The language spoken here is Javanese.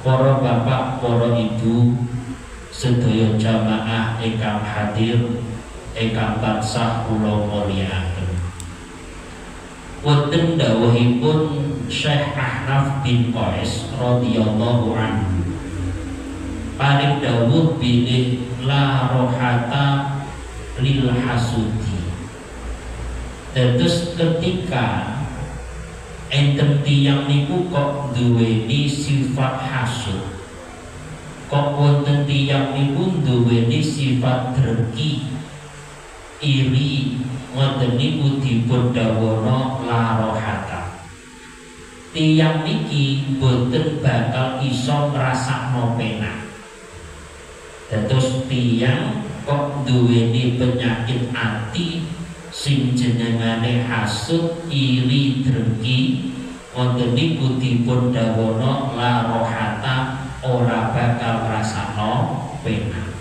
para bapak, para ibu, sedaya jamaah ingkang hadir, ingkang tansah kula mulyakaken. Wonten dawuhipun Syekh Ahnaf bin Qais radhiyallahu anhu. Paring dawuh bilih la rohata lil hasudi. Terus ketika enten tiyang niku kok duweni sifat hasud, kok wonten tiyang niku duweni sifat dreki, iri, ngoten niku dipun dawono la rohata. Tiyang niki boten bakal iso ngrasakno penak. Dados tiyang kok duweni penyakit ati sing jenengane hasud, iri, drengki, wonten niku dipun dawono la rohata, ora bakal ngrasakno penak.